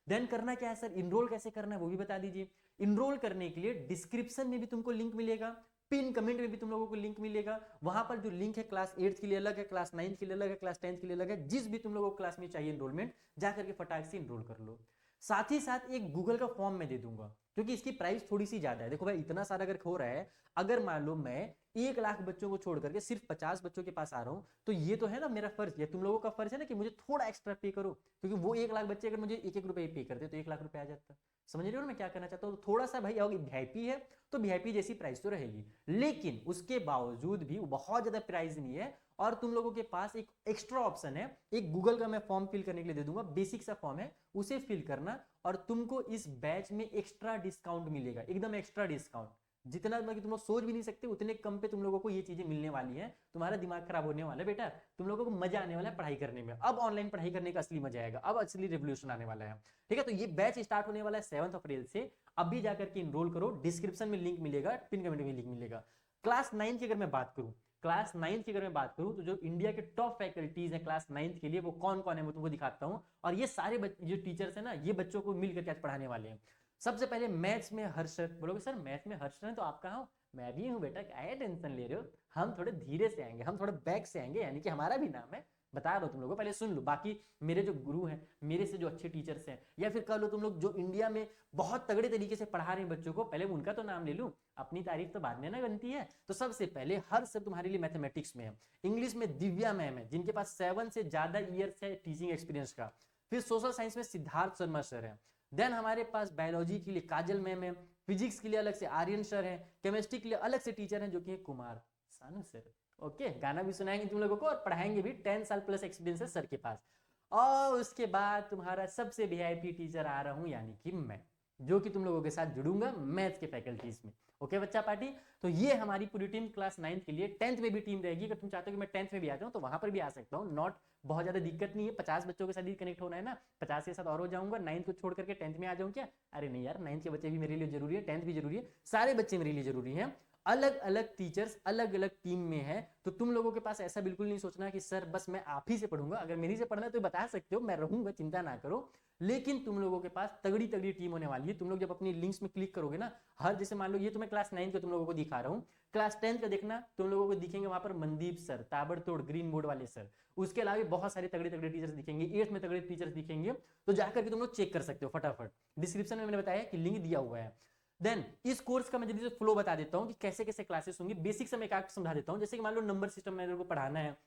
देन करना क्या है सर, इनरोल कैसे करना है वो भी बता दीजिए। इनरोल करने के लिए डिस्क्रिप्शन में भी तुमको लिंक मिलेगा, पिन कमेंट में भी तुम लोगों को लिंक मिलेगा। वहां पर जो लिंक है क्लास 8 के लिए अलग है, क्लास 9 के लिए अलग है, क्लास 10 के लिए अलग है, जिस भी तुम लोगों को क्लास में चाहिए इनरोलमेंट, जाकर के फटाक से इनरोल कर लो। साथ ही साथ एक गूगल का फॉर्म मैं दे दूंगा, क्योंकि इसकी प्राइस थोड़ी सी ज्यादा है। देखो भाई, इतना सारा अगर हो रहा है, अगर मान लो मैं 1 लाख बच्चों को छोड़ करके सिर्फ 50 बच्चों के पास आ रहा हूं, तो ये तो है ना मेरा फर्ज, या तुम लोगों का फर्ज है ना कि मुझे थोड़ा एक्स्ट्रा पे करो, क्योंकि वो 1 लाख बच्चे अगर मुझे 1-1 रुपए पे करते तो 1 लाख रुपए आ जाता। समझ रहे हो ना मैं क्या करना चाहता हूँ? तो थोड़ा सा भाई VIP है तो VIP जैसी प्राइस तो रहेगी, लेकिन उसके बावजूद भी बहुत ज्यादा प्राइस नहीं है। और तुम लोगों के पास एक एक्स्ट्रा ऑप्शन है, एक गूगल का मैं फॉर्म फिल करने के लिए दे दूंगा, बेसिक सा फॉर्म है, उसे फिल करना और तुमको इस बैच में एक्स्ट्रा डिस्काउंट मिलेगा, एकदम एक्स्ट्रा डिस्काउंट, जितना मतलब तुम लोग सोच भी नहीं सकते उतने कम पे तुम लोगों को ये चीजें मिलने वाली हैं। तुम्हारा दिमाग खराब होने वाला है बेटा, तुम लोगों को मजा आने वाला है पढ़ाई करने में। अब ऑनलाइन पढ़ाई करने का असली मजा आएगा, अब असली रेवोल्यूशन आने वाला है। ठीक है, तो ये बैच स्टार्ट होने वाला है 7 अप्रैल से। अभी जाकर के इनरोल करो, डिस्क्रिप्शन में लिंक मिलेगा, पिन कमेंट में लिंक मिलेगा। क्लास 9 की अगर मैं बात करूं, क्लास 9 की अगर मैं बात करूं, तो जो इंडिया के टॉप फैकल्टीज हैं क्लास 9 के लिए, वो कौन कौन है मैं तुमको दिखाता हूं। और ये सारे जो टीचर्स हैं ना, ये बच्चों को मिलकर आज पढ़ाने वाले हैं। सबसे पहले मैथ्स में हर्षद। बोलोगे सर मैथ्स में हर्षद है तो आप कहाँ हो? मैं भी हूँ बेटा, क्या टेंशन ले रहे हो? हम थोड़े धीरे से आएंगे, हम थोड़े बैक से आएंगे, यानी कि हमारा भी नाम है, बता रहा हूँ तुम लोगों को, पहले सुन लो। बाकी मेरे जो गुरु हैं, मेरे से जो अच्छे टीचर्स हैं, या फिर कह लो तुम लोग जो इंडिया में बहुत तगड़े तरीके से पढ़ा रहे हैं बच्चों को, पहले उनका तो नाम ले लूं, अपनी तारीफ तो बाद में ना बनती है। तो सबसे पहले हर सब तुम्हारे लिए मैथमेटिक्स में है। इंग्लिश में दिव्या मैम है, जिनके पास 7 से ज्यादा ईयर्स है टीचिंग एक्सपीरियंस का। फिर सोशल साइंस में सिद्धार्थ शर्मा सर है। देन हमारे पास बायोलॉजी के लिए काजल मैम है, फिजिक्स के लिए अलग से आर्यन सर है, केमिस्ट्री के लिए अलग से टीचर हैं जो कि कुमार सानू सर। ओके, गाना भी सुनाएंगे तुम लोगों को और पढ़ाएंगे भी, 10 साल प्लस एक्सपीरियंस है सर के पास। और उसके बाद तुम्हारा सबसे VIP टीचर आ रहा हूं, यानी कि मैं, जो कि तुम लोगों के साथ जुड़ूंगा मैथ्स के फैकल्टीज में। ओके बच्चा पार्टी, तो ये हमारी पूरी टीम क्लास 9 के लिए। 10th में भी टीम रहेगी, अगर तुम चाहते हो कि मैं 10th में भी आ जाऊं तो वहां पर भी आ सकता हूँ, नॉट बहुत ज्यादा दिक्कत नहीं है। 50 बच्चों के साथ ही कनेक्ट होना है ना, 50 के साथ और हो जाऊंगा, 9th को छोड़ करके 10th में आ जाऊं क्या? अरे नहीं यार, 9th के बच्चे भी मेरे लिए जरूरी है, 10th भी जरूरी है, सारे बच्चे मेरे लिए जरूरी है। अलग अलग टीचर्स अलग अलग टीम में है, तो तुम लोगों के पास ऐसा बिल्कुल नहीं सोचना कि सर बस मैं आप ही से पढ़ूंगा। अगर मेरी से पढ़ना है तो बता सकते हो, मैं रहूंगा, चिंता ना करो। लेकिन तुम लोगों के पास तगड़ी तगड़ी टीम होने वाली है। तुम लोग जब अपनी लिंक्स में क्लिक करोगे ना, हर जैसे मान लो ये तो मैं क्लास 9 का तुम लोगों को दिखा रहा हूँ, क्लास 10 का देखना, तुम लोगों को दिखेंगे वहां पर मनदीप सर, ताबड़तोड़ ग्रीन बोर्ड वाले सर। उसके अलावा बहुत सारे तगड़े तगड़े टीचर्स दिखेंगे, 8th में तगड़े टीचर्स दिखेंगे। तो जाकर के तुम लोग चेक कर सकते हो फटाफट, डिस्क्रिप्शन में मैंने बताया कि लिंक दिया हुआ है। देन इस कोर्स का मैं जल्दी से फ्लो बता देता हूँ कि कैसे कैसे क्लासेस होंगी, बेसिक से मैं एक समझा देता हूँ। जैसे कि मान लो नंबर सिस्टम मेरे को पढ़ाना है,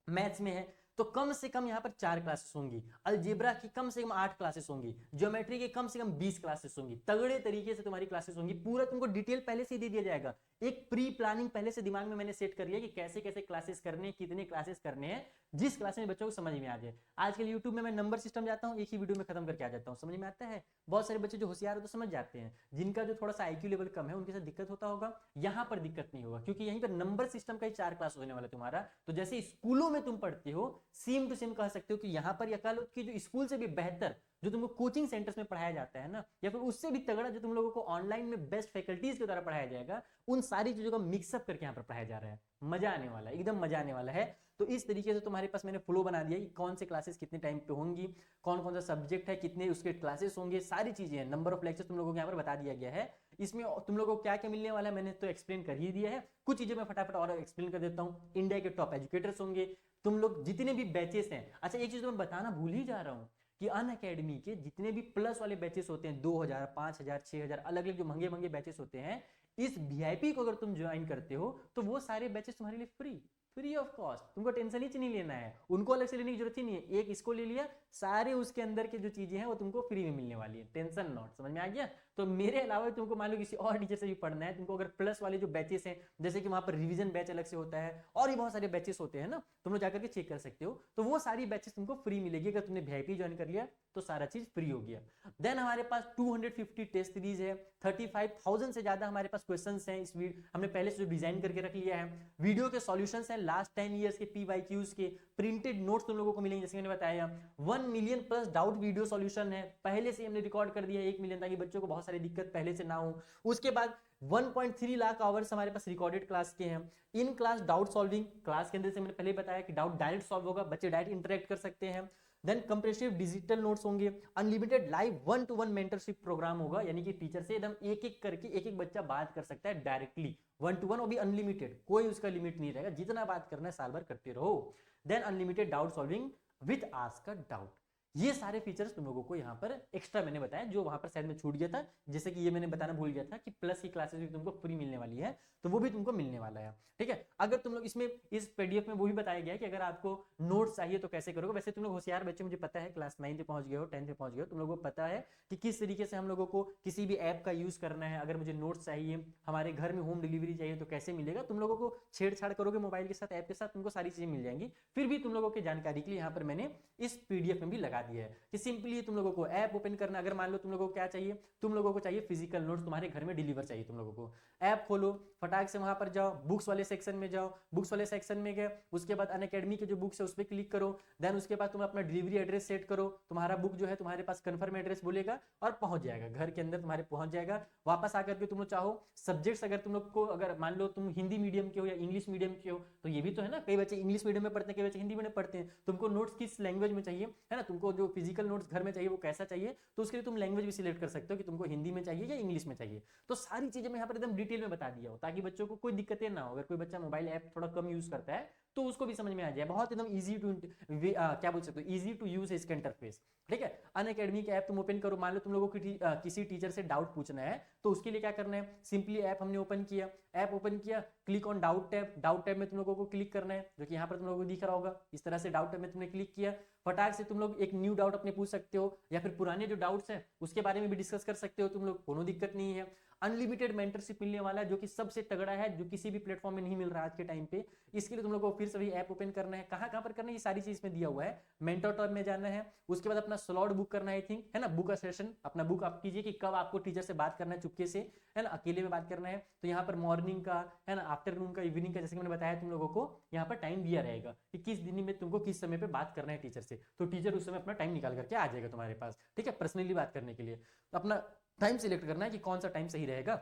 मैथ्स में है, तो कम से कम यहाँ पर 4 क्लासेस होंगी, अलजेब्रा की कम से कम 8 क्लासेस होंगी, ज्योमेट्री की कम से कम 20 क्लासेस होंगी, तगड़े तरीके से तुम्हारी क्लासेस होंगी। पूरा तुमको डिटेल पहले से ही दे दिया जाएगा, एक प्री प्लानिंग पहले से दिमाग में मैंने सेट कर लिया कि कैसे कैसे क्लासेस करने, कितने क्लासेस करने हैं, जिस क्लास में बच्चों को समझ में आ जाए। आजकल यूट्यूब में मैं नंबर सिस्टम जाता हूँ, एक ही वीडियो में खत्म करके आ जाता हूँ, समझ में आता है। बहुत सारे बच्चे जो होशियार हो तो समझ जाते हैं, जिनका जो थोड़ा सा IQ लेवल कम है उनके साथ दिक्कत होता होगा। यहाँ पर दिक्कत नहीं होगा, क्योंकि यहीं पर नंबर सिस्टम का ही 4 क्लास होने वाला तुम्हारा। तो जैसे स्कूलों में तुम पढ़ते हो, सेम टू सेम कह सकते हो कि यहाँ पर, या कह लो कि जो स्कूल से भी बेहतर जो तुमको कोचिंग सेंटर्स में पढ़ाया जाता है ना, या फिर उससे भी तगड़ा जो तुम लोगों को ऑनलाइन में बेस्ट फैकल्टीज के द्वारा पढ़ाया जाएगा, उन सारी चीजों का मिक्सअप करके यहाँ पर पढ़ाया जा रहा है। मजा आने वाला है, एकदम मजा आने वाला है। तो इस तरीके से तुम्हारे पास मैंने फ्लो बना दिया कि कौन से क्लासेस कितने टाइम पे होंगी, कौन कौन सा सब्जेक्ट है, कितने उसके क्लासेस होंगे, सारी चीजें हैं, नंबर ऑफ लेक्चर्स तुम लोगों को यहाँ पर बता दिया गया है। इसमें तुम लोगों को क्या क्या मिलने वाला है मैंने तो एक्सप्लेन कर ही दिया है, कुछ चीजें मैं फटाफट और एक्सप्लेन कर देता हूँ। इंडिया के टॉप एजुकेटर्स होंगे, तुम लोग जितने भी बैचेस हैं। अच्छा एक चीज तो मैं बताना भूल ही जा रहा हूँ कि अनअकैडमी के जितने भी प्लस वाले बैचेस होते हैं 2000, 5000, 6000 अलग अलग जो महंगे महंगे बैचेस होते हैं, इस वीआईपी को अगर तुम ज्वाइन करते हो तो वो सारे बैचेस तुम्हारे लिए फ्री ऑफ कॉस्ट, तुमको टेंशन ही नहीं लेना है, उनको अलग से लेने की जरूरत ही नहीं है। एक इसको ले लिया, सारे उसके अंदर के जो चीजें हैं वो तुमको फ्री में मिलने वाली है, टेंशन नॉट। समझ में आ गया? तो मेरे अलावा तुमको मान लो किसी और टीचर से भी पढ़ना है, तुमको अगर प्लस वाले जो बैचेस हैं, जैसे कि वहां पर रिवीजन बैच अलग से होता है और भी बहुत सारे बैचेस होते हैं ना, तुम लोग जाकर के चेक कर सकते हो, तो वो सारी बैचेस तुमको फ्री मिलेगी। अगर तुमने वीआईपी ज्वाइन कर लिया तो सारा चीज फ्री हो गया। देन हमारे पास 250 टेस्ट सीरीज है, 35,000 से ज्यादा हमारे पास क्वेश्चंस हैं, इस हमने पहले से जो डिजाइन करके रख लिया है। वीडियो के सॉल्यूशंस हैं लास्ट 10 इयर्स के पीवाईक्यूज के, प्रिंटेड नोट्स तुम लोगों को मिलेंगे, जैसे मैंने बताया 1 million plus doubt video solution है, पहले से हमने रिकॉर्ड कर दिया 1 मिलियन, ताकि बच्चों को बहुत सारी दिक्कत पहले से ना हो। उसके बाद 1.3 लाख आवर्स हमारे पास रिकॉर्डेड क्लास के हैं। In class doubt solving, class के अंदर से मैंने पहले बताया कि डाउट डायरेक्ट सॉल्व होगा, बच्चे डायरेक्ट इंटरेक्ट कर सकते हैं। देन कंप्रेसिव डिजिटल नोट्स होंगे, unlimited live 1-to-1 mentorship programme होगा, यानी कि टीचर से एकदम एक एक करके एक एक बच्चा बात कर सकता है डायरेक्टली 1-to-1, और भी अनलिमिटेड, कोई उसका लिमिट नहीं रहेगा, जितना बात करना है साल भर करते रहो। Then unlimited doubt solving with ask a doubt, ये सारे फीचर्स तुम लोगों को यहाँ पर एक्स्ट्रा मैंने बताया, जो वहां पर शायद में छूट गया था, जैसे कि ये मैंने बताना भूल गया था कि प्लस की क्लासेस भी तुमको फ्री मिलने वाली है, तो वो भी तुमको मिलने वाला है। ठीक है, अगर तुम लोग इसमें इस पीडीएफ में वो भी बताया गया है कि अगर आपको नोट्स चाहिए तो कैसे करोगे। वैसे तुम लोग होशियार बच्चे, मुझे पता है क्लास 9 पे पहुंच गए हो, 10 पे पहुंच गए हो, तुम लोगों को पता है कि किस तरीके से हम लोगों को किसी भी ऐप का यूज करना है। अगर मुझे नोट्स चाहिए, हमारे घर में होम डिलीवरी चाहिए, तो कैसे मिलेगा। तुम लोगों को छेड़छाड़ करोगे मोबाइल के साथ, ऐप के साथ, तुमको सारी चीजें मिल जाएंगी। फिर भी तुम लोगों की जानकारी के लिए यहाँ पर मैंने इस पीडीएफ में भी लगा दिया है कि सिंपली तुम लोगों को ऐप ओपन करना। अगर मान लो तुम लोगों को क्या चाहिए, तुम लोगों को चाहिए फिजिकल नोट्स, तुम्हारे घर में डिलीवर चाहिए, तुम लोगों को ऐप खोलो, फटाक से वहां पर जाओ, बुक्स वाले सेक्शन में जाओ, बुक्स वाले सेक्शन में गए, उसके बाद अनअकैडमी के जो बुक्स है उस पर क्लिक करो। देन उसके बाद तुम अपना डिलीवरी एड्रेस सेट करो, तुम्हारा बुक जो है तुम्हारे पास कंफर्म एड्रेस बोलेगा और पहुंच जाएगा, घर के अंदर तुम्हारे पहुंच जाएगा। वापस आकर के तुम लोग चाहो सब्जेक्ट्स, अगर तुम लोग को, अगर मान लो तुम हिंदी मीडियम के हो या इंग्लिश मीडियम के हो, तो ये भी तो है ना, कई बच्चे इंग्लिश मीडियम में पढ़ते हैं, कई बच्चे हिंदी मीडियम पढ़ते हैं, तुमको नोट्स किस लैंग्वेज में चाहिए, है ना, तुमको जो फिजिकल नोट्स घर में चाहिए वो कैसा चाहिए, तो उसके लिए तुम लैंग्वेज भी सिलेक्ट कर सकते हो कि तुमको हिंदी में चाहिए या इंग्लिश में चाहिए। तो सारी चीजें मैं यहाँ पर एकदम डिटेल में बता दिया हो, ताकि बच्चों को कोई दिक्कतें ना हो। अगर कोई बच्चा मोबाइल ऐप थोड़ा कम यूज करता है तो उसको भी समझ में आ जाए, बहुत एकदम इजी टू क्या बोल सकते हो, इजी टू यूज है इसका इंटरफेस। ठीक है, अनअकैडमी की ऐप तुम ओपन करो, मान लो तुम लोगों को किसी टीचर से डाउट पूछना है, तो उसके लिए क्या करना है, सिंपली ऐप हमने ओपन किया, ऐप ओपन किया, click on doubt tab, doubt tab में तुम लोगों को क्लिक करना है, जो कि यहाँ पर तुम लोगों को दिख रहा होगा इस तरह से। डाउट टैब में तुमने क्लिक किया, फटाक से तुम लोग एक न्यू डाउट अपने पूछ सकते हो, या फिर पुराने जो डाउट्स हैं उसके बारे में भी डिस्कस कर सकते हो तुम लोग, कोनो दिक्कत नहीं है। अनलिमिटेड मेंटरशिप मिलने वाला है, जो कि सबसे तगड़ा है, जो किसी भी प्लेटफॉर्म में नहीं मिल रहा आज के टाइम पे। इसके लिए तुम लोग को फिर से वही ऐप ओपन करना है, कहां पर करना है, ये सारी चीज में दिया हुआ है। मेंटर टैब में जाना है, उसके बाद अपना स्लॉट बुक करना है, आई थिंक, है ना, बुक अ सेशन, अपना बुक आप कीजिए कि कब आपको टीचर से बात करना है, चुपके से, है ना, अकेले में बात करना है। तो यहाँ पर मॉर्निंग का, है ना, आफ्टरनून का, इवनिंग का, जैसे मैंने बताया तुम लोगों को यहाँ पर टाइम दिया रहेगा कि किस दिन में तुमको किस समय पे बात करना है टीचर से, तो टीचर उस समय अपना टाइम निकाल करके आ जाएगा तुम्हारे पास। ठीक है, पर्सनली बात करने के लिए तो अपना टाइम सिलेक्ट करना है कि कौन सा टाइम सही रहेगा,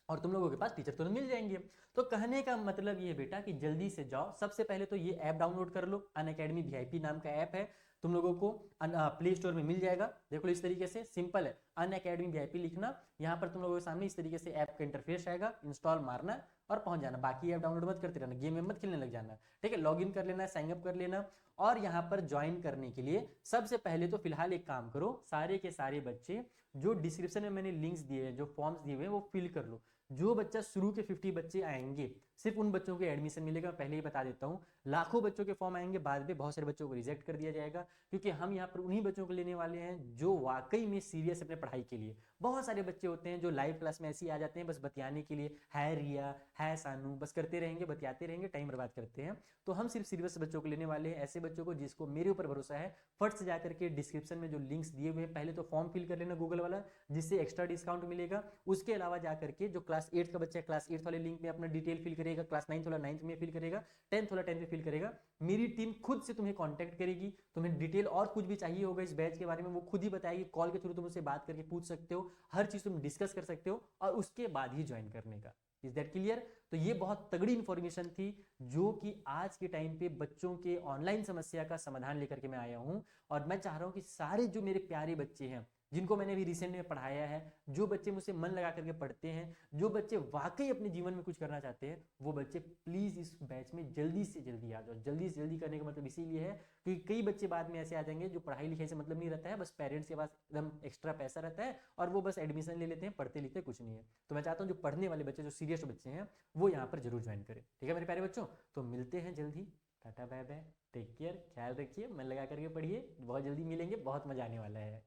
और तुम लोगों के पास टीचर तो मिल जाएंगे। तो कहने का मतलब ये बेटा कि जल्दी से जाओ, सबसे पहले तो ये ऐप डाउनलोड कर लो, अनअकैडमी वीआईपी नाम का ऐप है, तुम लोगों को प्ले स्टोर में मिल जाएगा। देखो इस तरीके से सिंपल है, अनअकैडमी वीआईपी लिखना, यहाँ पर तुम लोगों के सामने इस तरीके से ऐप का इंटरफेस आएगा, इंस्टॉल मारना और पहुंच जाना। बाकी ऐप डाउनलोड मत करते रहना, गेम में मत खेलने लग जाना। ठीक है, लॉग इन कर लेना, साइन अप कर लेना, और यहाँ पर ज्वाइन करने के लिए सबसे पहले तो फिलहाल एक काम करो, सारे के सारे बच्चे जो डिस्क्रिप्शन में मैंने लिंक्स दिए हैं, जो फॉर्म्स दिए हुए हैं, वो फिल कर लो। जो बच्चा शुरू के 50 बच्चे आएंगे, सिर्फ उन बच्चों को एडमिशन मिलेगा, पहले ही बता देता हूँ। लाखों बच्चों के फॉर्म आएंगे, बाद में बहुत सारे बच्चों को रिजेक्ट कर दिया जाएगा, क्योंकि हम यहाँ पर उन्हीं बच्चों को लेने वाले हैं जो वाकई में सीरियस अपने पढ़ाई के लिए। बहुत सारे बच्चे होते हैं जो लाइव क्लास में ऐसे ही आ जाते हैं बस बतियाने के लिए, है रिया, है सानू, बस करते रहेंगे, बतियाते रहेंगे, टाइम बर्बाद करते हैं। तो हम सिर्फ सीरियस बच्चों को लेने वाले हैं, ऐसे बच्चों को जिसको मेरे ऊपर भरोसा है। फट से जाकर के डिस्क्रिप्शन में जो लिंक्स दिए हुए हैं, पहले तो फॉर्म फिल कर लेना गूगल वाला, जिससे एक्स्ट्रा डिस्काउंट मिलेगा। उसके अलावा जाकर के जो क्लास 8 का बच्चा है, क्लास 8 वाले लिंक में अपना डिटेल फिल करेगा, क्लास 9 वाला 9th में फिल करेगा, 10th वाला 10th में फिल करेगा। मेरी टीम खुद से तुम्हें कांटेक्ट करेगी, तुम्हें डिटेल और कुछ भी चाहिए होगा इस बैच के बारे में, वो खुद ही बताएगी, कॉल के थ्रू तुम उससे बात करके पूछ सकते हो, हर चीज तुम डिस्कस कर सकते हो, और उसके बाद ही ज्वाइन करने का। Is that clear? तो ये बहुत तगड़ी इंफॉर्मेशन थी, जो कि आज के टाइम पे बच्चों के ऑनलाइन समस्या का समाधान लेकर के मैं आया हूं। और मैं चाह रहा हूं कि सारे जो मेरे प्यारे बच्चे हैं, जिनको मैंने अभी रिसेंट में पढ़ाया है, जो बच्चे मुझसे मन लगा करके पढ़ते हैं, जो बच्चे वाकई अपने जीवन में कुछ करना चाहते हैं, वो बच्चे प्लीज़ इस बैच में जल्दी से जल्दी आ जाओ। जल्दी से जल्दी करने का मतलब इसीलिए है कि कई बच्चे बाद में ऐसे आ जाएंगे जो पढ़ाई लिखाई से मतलब नहीं रहता है, बस पेरेंट्स के पास एकदम एक्स्ट्रा पैसा रहता है और वो बस एडमिशन ले लेते हैं, पढ़ते लिखते कुछ नहीं है। तो मैं चाहता हूँ जो पढ़ने वाले बच्चे, जो सीरियस बच्चे हैं, वो यहाँ पर जरूर ज्वाइन करें। ठीक है मेरे प्यारे बच्चों, तो मिलते हैं जल्दी। Tata bye bye, take care, ख्याल रखिए, मन लगा करके पढ़िए, बहुत जल्दी मिलेंगे, बहुत मजा आने वाला है।